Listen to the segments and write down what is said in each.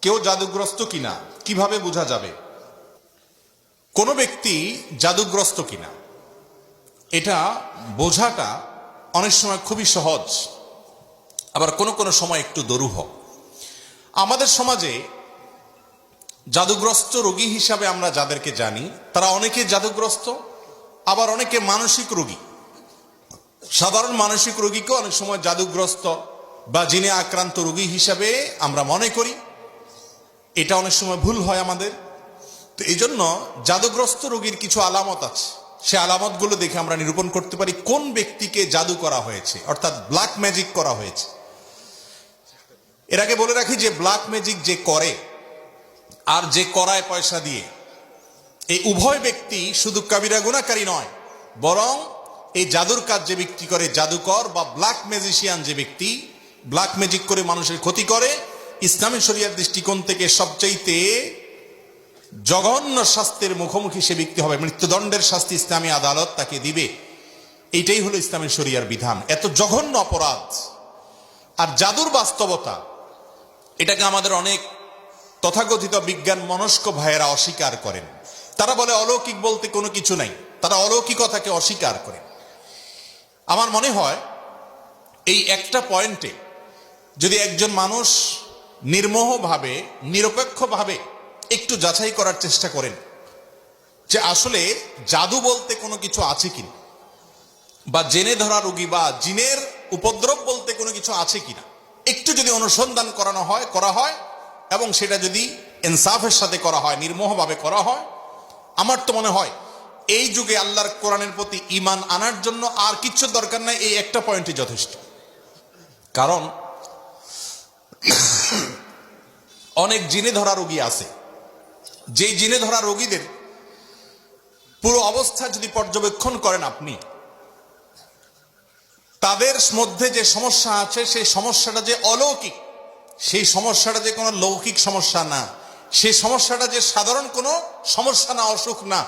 কেউ জাদুগ্রস্ত কিনা কিভাবে বোঝা যাবে? কোনো ব্যক্তি জাদুগ্রস্ত কিনা এটা বোঝাটা অনেক সময় খুবই সহজ, আবার কোনো কোনো সময় একটু দুরূহ। আমাদের সমাজে জাদুগ্রস্ত রোগী হিসাবে আমরা যাদেরকে জানি তারা অনেকে জাদুগ্রস্ত, আবার অনেকে মানসিক রোগী। সাধারণ মানসিক রোগীকে অনেক সময় জাদুগ্রস্ত বা জিনে আক্রান্ত রোগী হিসাবে আমরা মনে করি। এটা অনেক সময় ভুল হয় আমাদের। তো এই জন্য জাদুগ্রস্ত রোগীর কিছু আলামত আছে, সে আলামতগুলো দেখে আমরা নিরূপণ করতে পারি কোন ব্যক্তিকে জাদু করা হয়েছে, অর্থাৎ ব্ল্যাক ম্যাজিক করা হয়েছে। এর আগে বলে রাখি যে ব্ল্যাক ম্যাজিক যে করে আর যে করায় পয়সা দিয়ে, এই উভয় ব্যক্তি শুধু কাবিরা গুনাহকারী নয়, বরং এই জাদুর কাজ যে ব্যক্তি করে, জাদুকর বা ব্ল্যাক ম্যাজিশিয়ান যে ব্যক্তি ব্ল্যাক ম্যাজিক করে মানুষের ক্ষতি করে, ইসলামী শরিয়ার দৃষ্টিকোণ থেকে সবচাইতে জঘন্য শাস্তির মুখোমুখি সে ব্যক্তি হবে। মৃত্যুদণ্ডের শাস্তি ইসলামী আদালত তাকে দিবে। এইটাই হলো ইসলামী শরিয়ার বিধান। এত জঘন্য অপরাধ। আর জাদুর বাস্তবতা এটাকে আমাদের অনেক তথাকথিত বিজ্ঞান মনস্ক ভাইয়েরা অস্বীকার করেন। তারা বলে অলৌকিক বলতে কোনো কিছু নাই, তারা অলৌকিকতাকে অস্বীকার করেন। আমার মনে হয় এই একটা পয়েন্টে যদি একজন মানুষ নির্মোহভাবে নিরপেক্ষভাবে একটু যাচাই করার চেষ্টা করেন যে আসলে জাদু বলতে কোনো কিছু আছে কিনা, বা জেনে ধরা রোগী বা জিনের উপদ্রব বলতে কোনো কিছু আছে কিনা, একটু যদি অনুসন্ধান করা হয় এবং সেটা যদি ইনসাফের সাথে করা হয়, নির্মোহভাবে করা হয়, আমার তো মনে হয় এই যুগে আল্লাহর কোরআনের প্রতি ঈমান আনার জন্য আর কিচ্ছু দরকার নাই, এই একটা পয়েন্টই যথেষ্ট। কারণ অনেক জিনে ধরা রোগী আছে, যেই জিনে ধরা রোগীদের পুরো অবস্থা যদি পর্যবেক্ষণ করেন আপনি, তাদের মধ্যে যে সমস্যা আছে সেই সমস্যাটা যে অলৌকিক, সেই সমস্যাটা যে কোনো লৌকিক সমস্যা না, সেই সমস্যাটা যে সাধারণ কোনো সমস্যা না, অসুখ না,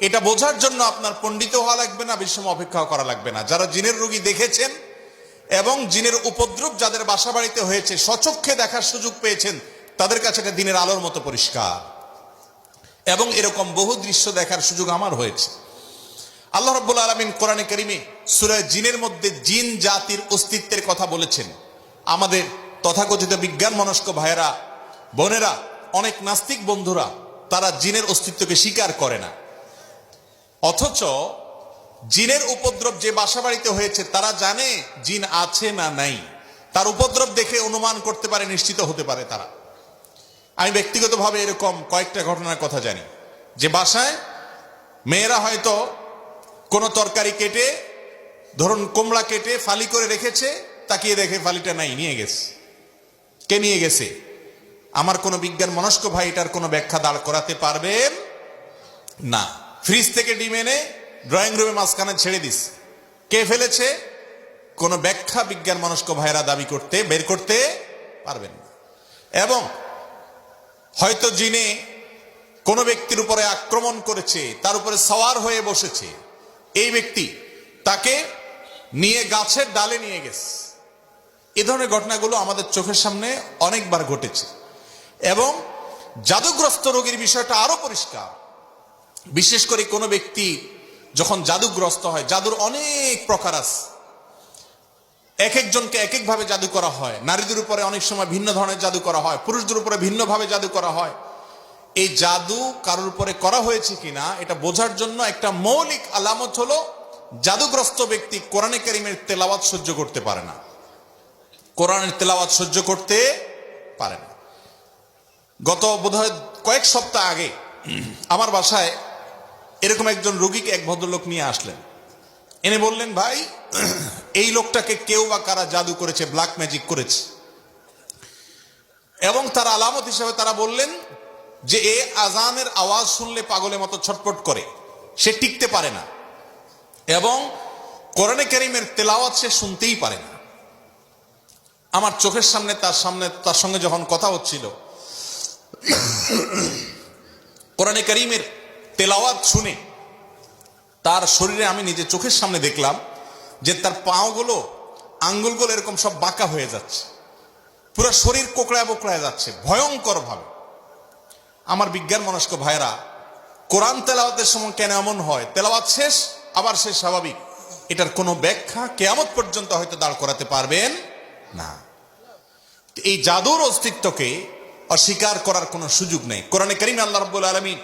এটা বোঝার জন্য আপনার পণ্ডিত হওয়া লাগবে না, বেশি সময় অপেক্ষা করা লাগবে না। যারা জিনের রোগী দেখেছেন এবং জিনের উপদ্রব যাদের বাসা বাড়িতে হয়েছে, স্বচক্ষে দেখার সুযোগ পেয়েছেন, তাদের কাছে এটা দিনের আলোর মতো পরিষ্কার। এবং এরকম বহু দৃশ্য দেখার সুযোগ আমার হয়েছে। আল্লাহ রাব্বুল আলামিন কোরআনে কারীমে সূরা জিনের মধ্যে জিন জাতির অস্তিত্বের কথা বলেছেন। আমাদের তথাকথিত বিজ্ঞান মনস্ক ভাইয়েরা, বোনেরা, অনেক নাস্তিক বন্ধুরা তারা জিনের অস্তিত্বকে স্বীকার করে না, অথচ জিনের উপদ্রব যে বাসা বাড়িতে হয়েছে তারা জানে জিন আছে না নাই, তার উপদ্রব দেখে অনুমান করতে পারে, নিশ্চিত হতে পারে তারা। আমি ব্যক্তিগতভাবে এরকম কয়েকটা ঘটনার কথা জানি যে বাসায় মেয়েরা হয়তো কোনো তরকারি কেটে, ধরুন কুমড়া কেটে ফালি করে রেখেছে, তাকিয়ে দেখে ফালিটা নাই, নিয়ে গেছে। কে নিয়ে গেছে? আমার কোনো বিজ্ঞান মনস্ক ভাই এটার কোনো ব্যাখ্যা দাঁড় করাতে পারবেন না। ফ্রিজ থেকে ডিম এনে ড্রয়িং রুমে মাঝখানে ছেড়ে দিস, কে ফেলেছে? কোনো ব্যাখ্যা বিজ্ঞান মনস্ক ভাইরা বের করতে পারবেন না। এবং হয়তো জিনে কোনো ব্যক্তির উপরে আক্রমণ করেছে, তার উপরে সওয়ার হয়ে বসেছে, এই ব্যক্তি তাকে নিয়ে গাছের ডালে নিয়ে গেছে। এ ধরনের ঘটনাগুলো আমাদের চোখের সামনে অনেকবার ঘটেছে। এবং জাদুগ্রস্ত রোগীর বিষয়টা আরো পরিষ্কার। বিশেষ করে কোনো ব্যক্তি যখন জাদুগ্রস্ত হয়, জাদুর অনেক প্রকার আছে, এক একজনকে এক একভাবে জাদু করা হয়। নারীদের উপরে অনেক সময় ভিন্ন ধরনের জাদু করা হয়, পুরুষদের উপরে ভিন্নভাবে জাদু করা হয়। এই জাদু কারোর উপরে করা হয়েছে কিনা এটা বোঝার জন্য একটা মৌলিক আলামত হলো জাদুগ্রস্ত ব্যক্তি কোরআনে কারীমের তেলাওয়াত সহ্য করতে পারে না, কোরআনের তেলাওয়াত সহ্য করতে পারে না। গত বোধহয় কয়েক সপ্তাহ আগে আমার বাসায় এরকম একজন রোগীকে এক ভদ্রলোক নিয়ে আসলেন, এনে বললেন, ভাই এই লোকটাকে কেউ বা কারা জাদু করেছে, ব্ল্যাক ম্যাজিক করেছে। এবং তার আলামত হিসেবে তারা বললেন যে এ আজানের আওয়াজ শুনলে পাগলের মতো ছটফট করে, সে টিকতে পারে না, এবং কোরআনে কারীমের তেলাওয়াত সে শুনতেই পারে না। আমার চোখের সামনে তার সঙ্গে যখন কথা হচ্ছিল, কোরআনে কারীমের তেলাওয়াত শুনে তার শরীরে আমি নিজে চোখের সামনে দেখলাম যে তার পাগুলো, আঙ্গুলগুলো এরকম সব বাঁকা হয়ে যাচ্ছে। পুরো শরীর কোকড়ায় বোকড়ায় যাচ্ছে ভয়ঙ্কর ভাবে। আমার বিজ্ঞান মনস্ক ভাইরা, কোরআন তেলাওয়াতের সময় কেন এমন হয়? তেলাওয়াত শেষ আবার সে স্বাভাবিক, এটার কোনো ব্যাখ্যা কিয়ামত পর্যন্ত হয়তো দাঁড় করাতে পারবেন না। এই জাদুর অস্তিত্বকে অস্বীকার করার কোনো সুযোগ নেই। কোরআনে কারীমে আল্লাহ রাব্বুল আলামিন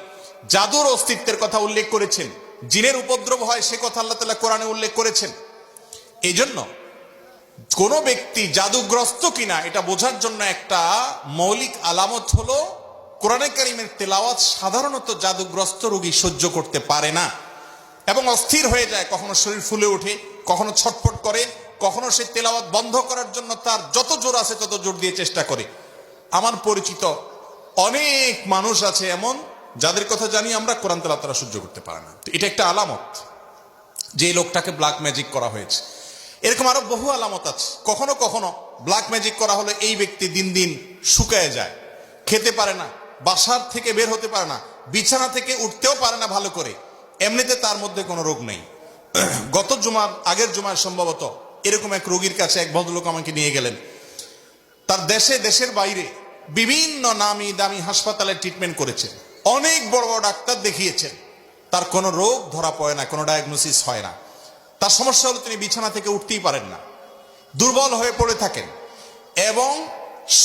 জাদুর অস্তিত্বের কথা উল্লেখ করেছেন, জিনের উপদ্রব হয় সে কথা আল্লাহ তাআলা কোরআনে উল্লেখ করেছেন। এই জন্য কোন ব্যক্তি জাদুগ্রস্ত কিনা এটা বোঝার জন্য একটা মৌলিক আলামত হলো কোরআনে কারীমের তেলাওয়াত সাধারণত জাদুগ্রস্ত রোগী সহ্য করতে পারে না এবং অস্থির হয়ে যায়। কখনো শরীর ফুলে ওঠে, কখনো ছটফট করে, কখনো সে তেলাওয়াত বন্ধ করার জন্য তার যত জোর আছে তত জোর দিয়ে চেষ্টা করে। আমার পরিচিত অনেক মানুষ আছে এমন, যাদের কথা জানি আমরা, কোরআন তেলাওয়াত তারা সহ্য করতে পারে না। তো এটা একটা আলামত যে লোকটাকে ব্ল্যাক ম্যাজিক করা হয়েছে। এরকম আরো বহু আলামত আছে। কখনো কখনো ব্ল্যাক ম্যাজিক করা হলে এই ব্যক্তি দিন দিন শুকায় যায়, খেতে পারে না, বাসার থেকে বের হতে পারে না, বিছানা থেকে উঠতেও পারে না ভালো করে। এমনিতে তার মধ্যে কোনো রোগ নেই। গত জুমার আগের জুমায় সম্ভবত এরকম এক রোগীর কাছে এক ভদ্রলোক আমাকে নিয়ে গেলেন। তার দেশের বাইরে বিভিন্ন নামি দামি হাসপাতালে ট্রিটমেন্ট করেছেন, অনেক বড় বড় ডাক্তার দেখিয়েছেন, তার কোনো রোগ ধরা পড়ে না, কোনো ডায়াগনোসিস হয় না। তার সমস্যা হলো তিনি বিছানা থেকে উঠতেই পারেন না, দুর্বল হয়ে পড়ে থাকেন এবং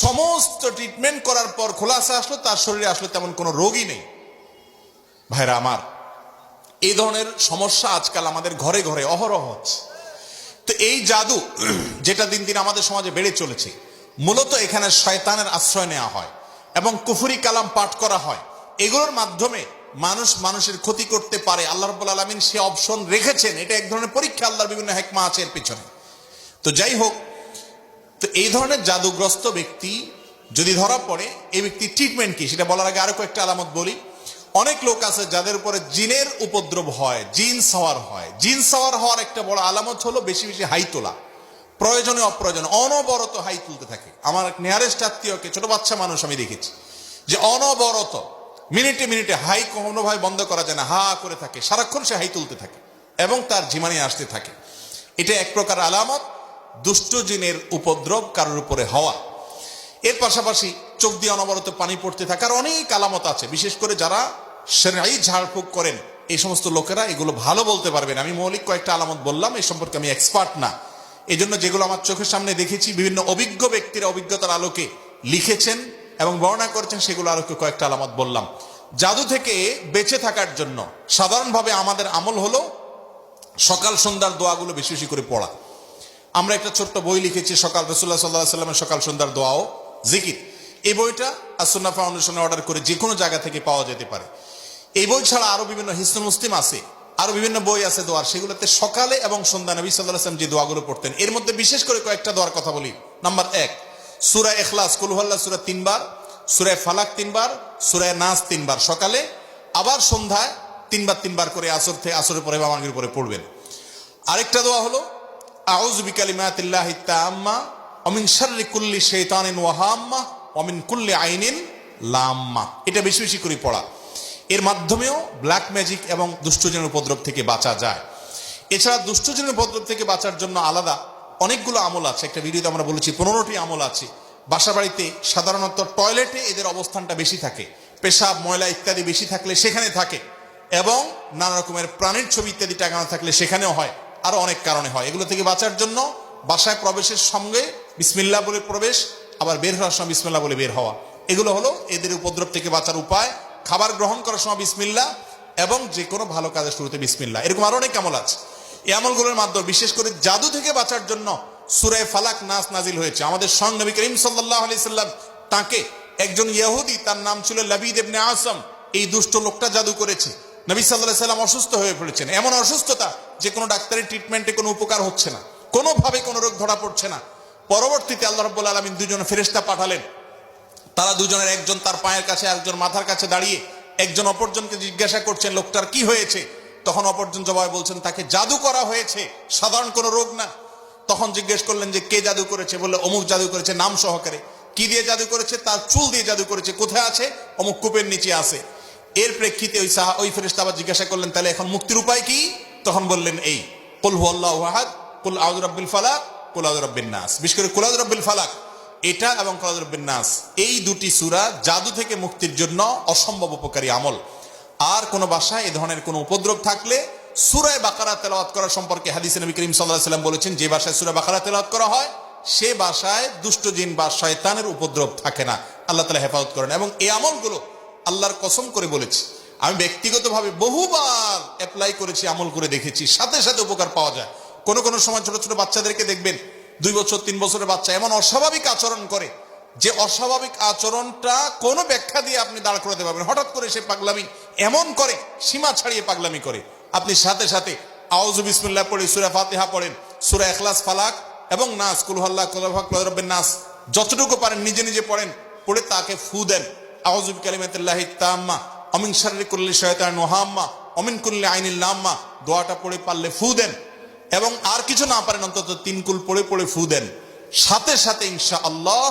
সমস্ত ট্রিটমেন্ট করার পর খোলাসা আসলো তার শরীরে আসলে তেমন কোনো রোগই নেই। ভাইরা আমার, এই ধরনের সমস্যা আজকাল আমাদের ঘরে ঘরে অহরহ হচ্ছে। তো এই জাদু যেটা দিন দিন আমাদের সমাজে বেড়ে চলেছে, মূলত এখানে শয়তানের আশ্রয় নেওয়া হয় এবং কুফরি কালাম পাঠ করা হয়। এগুলোর মাধ্যমে মানুষের ক্ষতি করতে পারে। আল্লাহ রাব্বুল আলামিন সে অপশন রেখেছেন, এটা এক ধরনের পরীক্ষা, আল্লাহর বিভিন্ন হিকমা আছে এর পিছনে। তো যাই হোক, তো এই ধরনের জাদুগ্রস্ত ব্যক্তি যদি ধরা পড়ে, এই ব্যক্তির ট্রিটমেন্ট কি সেটা বলার আগে আরো কয়েকটা আলামত বলি। অনেক লোক আছে যাদের উপরে জিনের উপদ্রব হয়, জিন সাওয়ার হয়। জিন সাওয়ার হওয়ার একটা বড় আলামত হলো বেশি বেশি হাই তোলা, প্রয়োজনে অপ্রয়োজনে অনবরত হাই তুলতে থাকে। আমার এক নিয়ারেস্ট আত্মীয়কে, ছোট বাচ্চা মানুষ, আমি দেখেছি যে অনবরত মিনিটে মিনিটে হাই কোনোভাবে বন্ধ করা যায় না, হা করে থাকে, সারাক্ষণ সে হাই তুলতে থাকে এবং তার ঝিমানি আসতে থাকে। এটা এক প্রকার আলামত দুষ্ট জিনের উপদ্রব কারোর উপরে হওয়া। এর পাশাপাশি চোখ দিয়ে অনবরত পানি পড়তে থাকার অনেক আলামত আছে। বিশেষ করে যারা শরঈ ঝাড়ফুঁক করেন এই সমস্ত লোকেরা এগুলো ভালো বলতে পারবেন। আমি মৌলিক কয়েকটা আলামত বললাম, এই সম্পর্কে আমি এক্সপার্ট না। এই জন্য যেগুলো আমার চোখের সামনে দেখেছি, বিভিন্ন অভিজ্ঞ ব্যক্তিরা অভিজ্ঞতার আলোকে লিখেছেন এবং বর্ণনা করেছেন, সেগুলো আলোকে কয়েকটা আলামত বললাম। জাদু থেকে বেঁচে থাকার জন্য সাধারণভাবে আমাদের আমল হলো সকাল সন্ধ্যার দোয়াগুলো বেশি বেশি করে পড়া। আমরা একটা ছোট্ট বই লিখেছি, সকাল রাসূলুল্লাহ সাল্লাল্লাহু আলাইহি ওয়াসাল্লামের সকাল সন্ধ্যার দোয়া ও জিকির। এই বইটা আস-সুন্নাহ ফাউন্ডেশনে অর্ডার করে যে কোনো জায়গা থেকে পাওয়া যেতে পারে। এই বই ছাড়া আরো বিভিন্ন হিসনুল মুসলিম আছে, আরো বিভিন্ন বই আছে দোয়ার, সেগুলোতে সকালে এবং সন্ধ্যা নবী সাল্লাল্লাহু আলাইহি ওয়াসাল্লাম যে দোয়াগুলো পড়তেন, এর মধ্যে বিশেষ করে কয়েকটা দোয়ার কথা বলি। নাম্বার 1, সূরা ইখলাস, কুল হুয়াল্লাহ সূরা 3 বার, সূরা ফালাক 3 বার, সূরা নাস 3 বার সকালে, আবার সন্ধ্যায় 3 বার করে আসরের পরে বা মাগরিবের পরে পড়বেন। আরেকটা দোয়া হলো আউযু বিকালিমাতিল্লাহি তাম্মা ওয়া মিন শাররি কুল্লি শাইতানিন ওয়া হাম্মা ওয়া মিন কুল্লি আইনিন লাম্মা। এটা বেশি বেশি করে পড়া। এর মাধ্যমেও ব্ল্যাক ম্যাজিক এবং দুষ্টজনের উপদ্রব থেকে বাঁচা যায়। এছাড়া দুষ্টজনের উপদ্রব থেকে বাঁচার জন্য আলাদা অনেকগুলো আমল আছে। একটা ভিডিওতে আমরা বলেছি 15টি আমল আছে। বাসা বাড়িতে সাধারণত টয়লেটে এদের অবস্থানটা বেশি থাকে, পেশাব ময়লা ইত্যাদি বেশি থাকলে সেখানে থাকে, এবং নানা রকমের প্রাণীর ছবি ইত্যাদি টাঙানো থাকলে সেখানেও হয়, আরো অনেক কারণে হয়। এগুলো থেকে বাঁচার জন্য বাসায় প্রবেশের সঙ্গে বিসমিল্লাহ বলে প্রবেশ, আবার বের হওয়ার সময় বিসমিল্লাহ বলে বের হওয়া, এগুলো হলো এদের উপদ্রব থেকে বাঁচার উপায়। খাবার গ্রহণ করার সময় বিসমিল্লাহ এবং যে কোনো ভালো কাজের শুরুতে বিসমিল্লাহ। এরকম আরো অনেক আমল আছে। এই আমলগুলোর মাধ্যমে বিশেষ করে জাদু থেকে বাঁচার জন্য সূরা ফালাক নাস নাজিল হয়েছে। আমাদের সঙ্গ নবী করিম সাল্লাল্লাহু আলাইহি সাল্লাম, তাকে একজন ইহুদি, তার নাম ছিল লাবিদ ইবনে আসম, এই দুষ্ট লোকটা জাদু করেছে। নবী সাল্লাল্লাহু আলাইহি সাল্লাম অসুস্থ হয়ে পড়েছেন, এমন অসুস্থতা যে কোনো ডাক্তারের ট্রিটমেন্টে কোনো উপকার হচ্ছে না, কোনোভাবে কোনো রোগ ধরা পড়ছে না। পরবর্তীতে আল্লাহ রাব্বুল আলামিন দুজন ফেরেশতা পাঠালেন। তারা দুজনের একজন তার পায়ের কাছে, একজন মাথার কাছে দাঁড়িয়ে একজন অপরজনকে জিজ্ঞাসা করছেন লোকটার কি হয়েছে। তখন অপরজন জবাবে বলছেন তাকে জাদু করা হয়েছে, সাধারণ কোনো রোগ না। তখন জিজ্ঞেস করলেন যে কে জাদু করেছে, বললে অমুক জাদু করেছে নাম সহকারে। কি দিয়ে জাদু করেছে? তার চুল দিয়ে জাদু করেছে। কোথায় আছে? অমুক কূপের নিচে আছে। এর প্রেক্ষিতে ওই ফেরেশতা আবার জিজ্ঞাসা করলেন তাহলে এখন মুক্তির উপায় কি? তখন বললেন এই কুল হুয়াল্লাহু আহাদ, কুল আউযু বিরাব্বিল ফালাক, কুল আউযু বিরাব্বিন নাস। বিশেষ করে কুল আউযু বিরাব্বিল ফালাক, এটা এবং কলাদুরবিন নাস, এই দুটি সূরা জাদু থেকে মুক্তির জন্য অসম্ভব উপকারী আমল। আর কোন বাসায় এ ধরনের কোন উপদ্রব থাকলে সূরা বাকারা তেলাওয়াত করা সম্পর্কে হাদিসে নবী করিম সাল্লাল্লাহু আলাইহি ওয়াসাল্লাম বলেছেন, যে বাসায় সূরা বাকারা তেলাওয়াত করা হয় সে বাসায় দুষ্ট জিন বা শয়তানের উপদ্রব থাকে না। আল্লাহ তাআলা হেফাজত করেন। এবং এই আমলগুলো আল্লাহর কসম করে বলেছি, আমি ব্যক্তিগতভাবে বহুবার অ্যাপ্লাই করেছি, আমল করে দেখেছি, সাথে সাথে উপকার পাওয়া যায়। কোনো কোনো সময় ছোট ছোট বাচ্চাদেরকে দেখবেন 2 বছর 3 বছরের বাচ্চা এমন অস্বাভাবিক আচরণ করে, যে অস্বাভাবিক আচরণটা কোনো ব্যাখ্যা দিয়ে আপনি দাঁড় করাতে পারবেন। হঠাৎ করে সে পাগলামি এমন করে, সীমা ছাড়িয়ে পাগলামি করে, আপনি সাথে সাথে আউযু বিসমিল্লাহ পড়ে সূরা ফাতিহা পড়েন, সূরা ইখলাস, ফালাক এবং নাস, কুল হুয়াল্লাহু কুল আল্লাহু আহাদ রব্বিন নাস, যতটুকু পারেন নিজে নিজে পড়েন, পড়ে তাকে ফু দেন। আউযু বিকালিমাতিল্লাহি তাম্মা অমিন শাররি কুল্লি শাইতানিন ওয়াহাম্মা অমিন কুল্লি আইনিল লাম্মা, দোয়াটা পড়ে পারলে ফু দেন। এবং আর কিছু না পারেন অন্তত 3 কুল পড়ে পড়ে ফু দেন। সাথে সাথে ইনশাআল্লাহ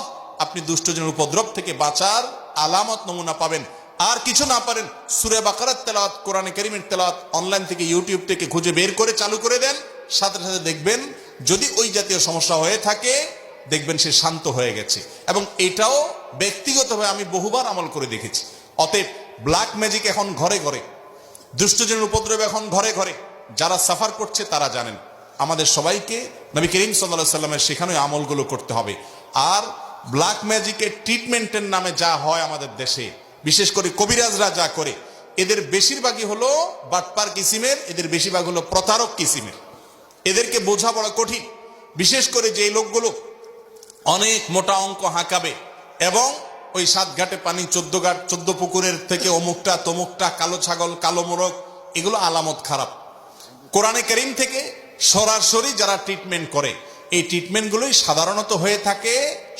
আপনি দুষ্টজনের উপদ্রব থেকে বাঁচার আলামত নমুনা পাবেন। আর কিছু না পারেন সূরা বাকারার তেলাওয়াত, কোরআনে কারীমের তেলাওয়াত অনলাইন থেকে, ইউটিউব থেকে খুঁজে বের করে চালু করে দেন। সাথে সাথে দেখবেন যদি ওই জাতীয় সমস্যা হয়ে থাকে, দেখবেন সে শান্ত হয়ে গেছে। এবং এটাও ব্যক্তিগতভাবে আমি বহুবার আমল করে দেখেছি। অতএব ব্ল্যাক ম্যাজিক এখন ঘরে ঘরে, দুষ্টজনের উপদ্রব এখন ঘরে ঘরে, যারা সাফার করছে তারা জানেন। আমাদের সবাইকে নবী করিম সাল্লাল্লাহু আলাইহি ওয়াসাল্লামের শেখানো আমলগুলো করতে হবে। আর ব্ল্যাক ম্যাজিকের ট্রিটমেন্টের নামে যা হয় আমাদের দেশে, বিশেষ করে কবিরাজরা যা করে, এদের বেশিরভাগই হলো বাটপার কিসিমের, এদের বেশিরভাগ হলো প্রতারক কিসিমের। এদেরকে বোঝা বড় কঠিন। বিশেষ করে যে লোকগুলো অনেক মোটা অঙ্ক হাঁকাবে এবং ওই 7 ঘাটে পানি 14 ঘাট 14 পুকুরের থেকে অমুকটা তমুকটা, কালো ছাগল, কালো মোরগ, এগুলো আলামত খারাপ। কোরআনে কারীম থেকে সরাসরি যারা ট্রিটমেন্ট করে, এই ট্রিটমেন্টগুলোই সাধারণত হয়ে থাকে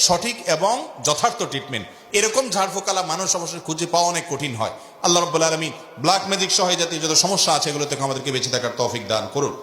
সঠিক এবং যথার্থ ট্রিটমেন্ট। এরকম ঝাড়ফুকালা মানুষ অবশ্যই খুঁজে পাওয়া অনেক কঠিন হয়। আল্লাহ রাব্বুল আলামিন ব্ল্যাক ম্যাজিক সহ জাতীয় যত সমস্যা আছে এগুলো থেকে আমাদেরকে বেঁচে থাকার তৌফিক দান করুন।